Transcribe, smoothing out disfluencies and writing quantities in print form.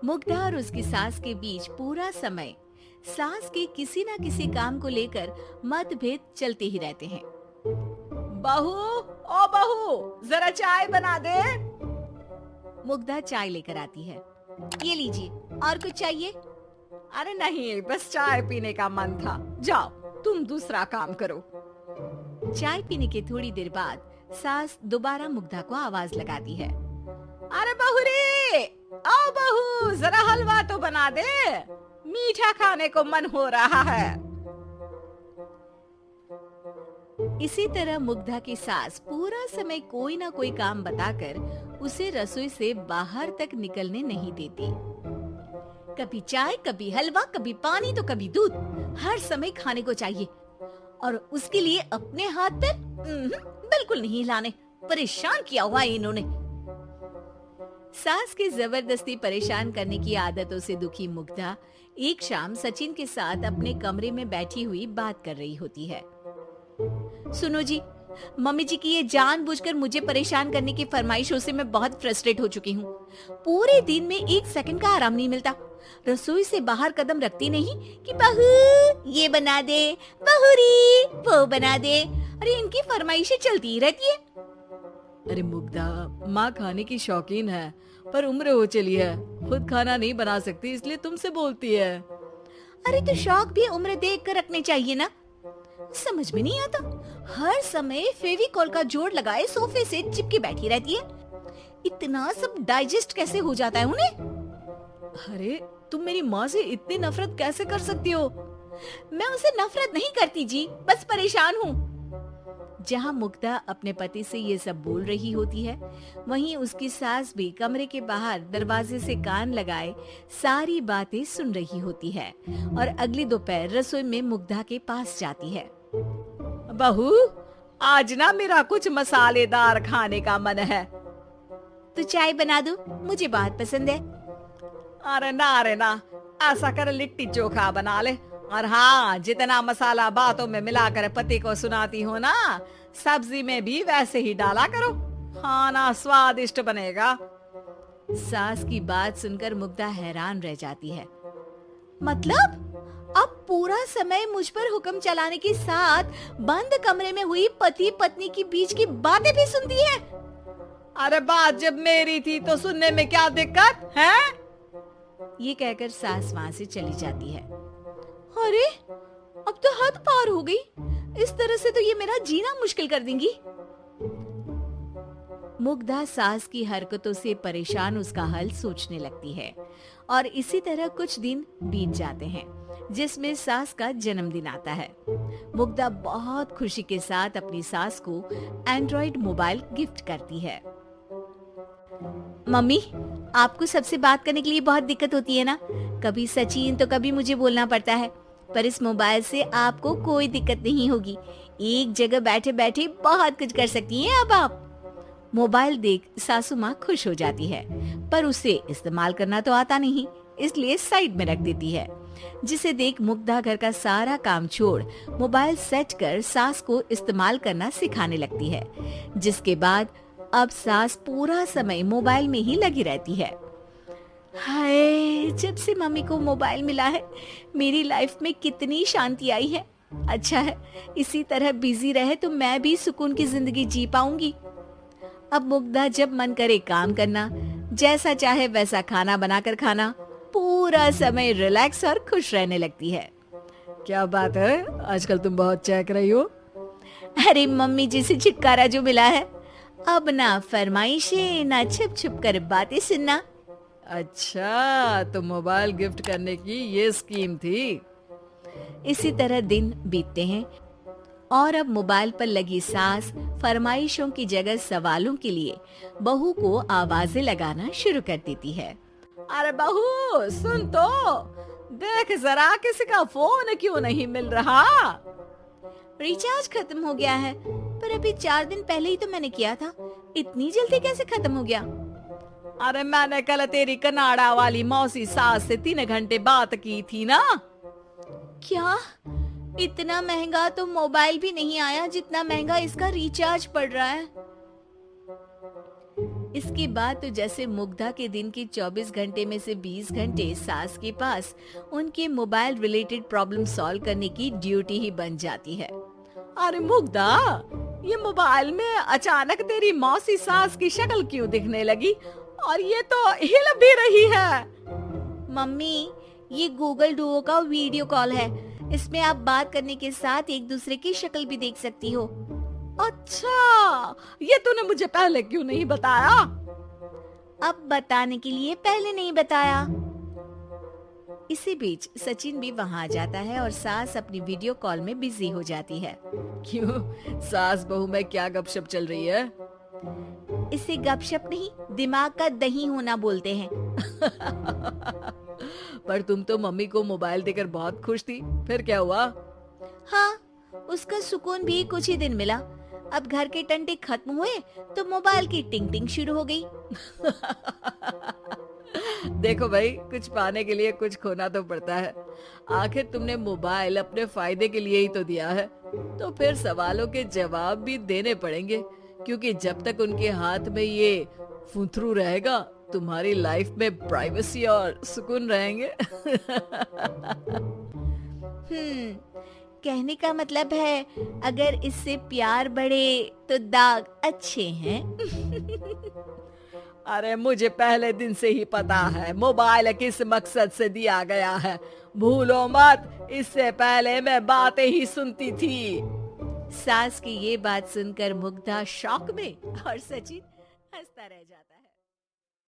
मुग्धा और उसकी सास के बीच पूरा समय सास के किसी ना किसी काम को लेकर मतभेद चलते ही रहते हैं। बहू, ओ बहू, जरा चाय बना दे। मुग्धा चाय लेकर आती है। ये लीजिए, और कुछ चाहिए? अरे नहीं, बस चाय पीने का मन था। जाओ, तुम दूसरा काम करो। चाय पीने के थोड़ी देर बाद सास दोबारा मुग्धा को आवाज लगाती है। अरे बहू रे, आओ बहू, जरा हलवा तो बना दे, मीठा खाने को मन हो रहा है। इसी तरह मुग्धा की सास पूरा समय कोई ना कोई काम बताकर उसे रसोई से बाहर तक निकलने नहीं देती। कभी चाय, कभी हलवा, कभी पानी तो कभी दूध, हर समय खाने को चाहिए और उसके लिए अपने हाथ पैर बिल्कुल नहीं हिलाने। परेशान किया हुआ है इन्होंने। सास के जबरदस्ती परेशान करने की आदतों से दुखी मुग्धा एक शाम सचिन के साथ अपने कमरे में बैठी हुई बात कर रही होती है। सुनो जी, मम्मी जी की ये जानबूझकर मुझे परेशान करने की फरमाइशों से मैं बहुत फ्रस्ट्रेट हो चुकी हूँ। पूरे दिन में एक सेकंड का आराम नहीं मिलता। रसोई से बाहर कदम रखती नहीं कि बहू ये बना दे, बहू री वो बना दे। अरे इनकी फरमाइशें चलती ही रहती है। अरे मुग्धा, माँ खाने की शौकीन है पर उम्र हो चली है, खुद खाना नहीं बना सकती इसलिए तुमसे बोलती है। अरे तो शौक भी उम्र देख कर रखने चाहिए ना। समझ में नहीं आता, हर समय फेविकॉल का जोड़ लगाए सोफे से चिपके बैठी रहती है। इतना सब डाइजेस्ट कैसे हो जाता है उन्हें? अरे तुम मेरी माँ से इतनी नफरत कैसे कर सकती हो? मैं उसे नफरत नहीं करती जी, बस परेशान हूँ। जहाँ मुग्धा अपने पति से ये सब बोल रही होती है, वहीं उसकी सास भी कमरे के बाहर दरवाजे से कान लगाए सारी बातें सुन रही होती है और अगली दोपहर रसोई में मुग्धा के पास जाती है। बहू, आज ना मेरा कुछ मसालेदार खाने का मन है। तो चाय बना दूं? मुझे बहुत पसंद है। अरे ना, ऐसा कर लिट्टी चोखा बना ले। और हाँ, जितना मसाला बातों में मिलाकर पति को सुनाती हो ना, सब्जी में भी वैसे ही डाला करो, खाना स्वादिष्ट बनेगा। सास की बात सुनकर मुग्धा हैरान रह जाती है। मतलब अब पूरा समय मुझ पर हुक्म चलाने के साथ बंद कमरे में हुई पति पत्नी की बीच की बातें भी सुनती है। अरे बात जब मेरी थी तो सुनने में क्या दिक्कत है? ये कहकर सास वहां से चली जाती है। अरे अब तो हद पार हो गई, इस तरह से तो ये मेरा जीना मुश्किल कर देंगी। मुग्धा सास की हरकतों से परेशान उसका हल सोचने लगती है और इसी तरह कुछ दिन बीत जाते हैं जिसमें सास का जन्मदिन आता है। मुग्धा बहुत खुशी के साथ अपनी सास को एंड्रॉइड मोबाइल गिफ्ट करती है। मम्मी, आपको सबसे बात करने के लिए बहुत दिक्कत होती है ना? कभी सचिन तो कभी मुझे बोलना पड़ता है, पर इस मोबाइल से आपको कोई दिक्कत नहीं होगी। एक जगह बैठे बैठे बहुत कुछ कर सकती हैं अब आप। मोबाइल देख सासू माँ खुश हो जाती है, पर उसे इस्तेमाल करना तो आता नहीं, इसलिए साइड में रख देती है। जिसे देख मुग्धा घर का सारा काम छोड़ मोबाइल सेट कर सास को इस्तेमाल करना सिखाने लगती है, जिसके बाद अब सास पूरा समय मोबाइल में ही लगी रहती है। हाय, जब से मम्मी को मोबाइल मिला है मेरी लाइफ में कितनी शांति आई है। अच्छा है, इसी तरह बिजी रहे तो मैं भी सुकून की जिंदगी जी पाऊंगी। अब मुग्धा जब मन करे काम करना, जैसा चाहे वैसा खाना बनाकर खाना, पूरा समय रिलैक्स और खुश रहने लगती है। क्या बात है, आजकल तुम बहुत चहक रही हो। अरे मम्मी जी से छुटकारा जो मिला है, अब ना फरमाइशें ना छुप छुप कर बातें सुनना। अच्छा, तो मोबाइल गिफ्ट करने की ये स्कीम थी। इसी तरह दिन बीतते हैं और अब मोबाइल पर लगी सास फरमाइशों की जगह सवालों के लिए बहू को आवाजें लगाना शुरू कर देती है। अरे बहू सुन तो, देख जरा किसी का फोन क्यों नहीं मिल रहा? रिचार्ज खत्म हो गया है, पर अभी 4 दिन पहले ही तो मैंने किया था, इतनी जल्दी कैसे खत्म हो गया? अरे मैंने कल तेरी कनाडा वाली मौसी सास से 3 घंटे बात की थी ना। क्या? इतना महंगा तो मोबाइल भी नहीं आया जितना महंगा इसका रिचार्ज पड़ रहा है। इसके बाद तो जैसे मुग्धा के दिन के 24 घंटे में से 20 घंटे सास के पास उनके मोबाइल रिलेटेड प्रॉब्लम सॉल्व करने की ड्यूटी ही बन जाती है। अरे मुग्धा, ये मोबाइल में अचानक तेरी मौसी सास की शक्ल क्यों दिखने लगी? और ये तो हिल भी रही है। मम्मी, ये गूगल डुओ का वीडियो कॉल है। इसमें आप बात करने के साथ एक दूसरे की शक्ल भी देख सकती हो। अच्छा, ये तूने मुझे पहले क्यों नहीं बताया? अब बताने के लिए पहले नहीं बताया। इसी बीच सचिन भी वहां आ जाता है और सास अपनी वीडियो कॉल में बिजी हो जाती है। क्यों, सास बहू में क्या गपशप चल रही है? इसे गपशप नहीं, दिमाग का दही होना बोलते हैं। पर तुम तो मम्मी को मोबाइल देकर बहुत खुश थी, फिर क्या हुआ? हाँ, उसका सुकून भी कुछ ही दिन मिला। अब घर के टंटे खत्म हुए तो मोबाइल की टिंग टिंग शुरू हो गई। देखो भाई, कुछ पाने के लिए कुछ खोना तो पड़ता है। आखिर तुमने मोबाइल अपने फायदे के लिए ही तो दिया है, तो फिर सवालों के जवाब भी देने पड़ेंगे, क्योंकि जब तक उनके हाथ में ये फुंथरू रहेगा, तुम्हारी लाइफ में प्राइवेसी और सुकून रहेंगे। कहने का मतलब है अगर इससे प्यार बढ़े तो दाग अच्छे हैं। अरे मुझे पहले दिन से ही पता है मोबाइल किस मकसद से दिया गया है। भूलो मत, इससे पहले मैं बातें ही सुनती थी। सास की ये बात सुनकर मुग्धा शॉक में और सचिन हंसता रह जाता है।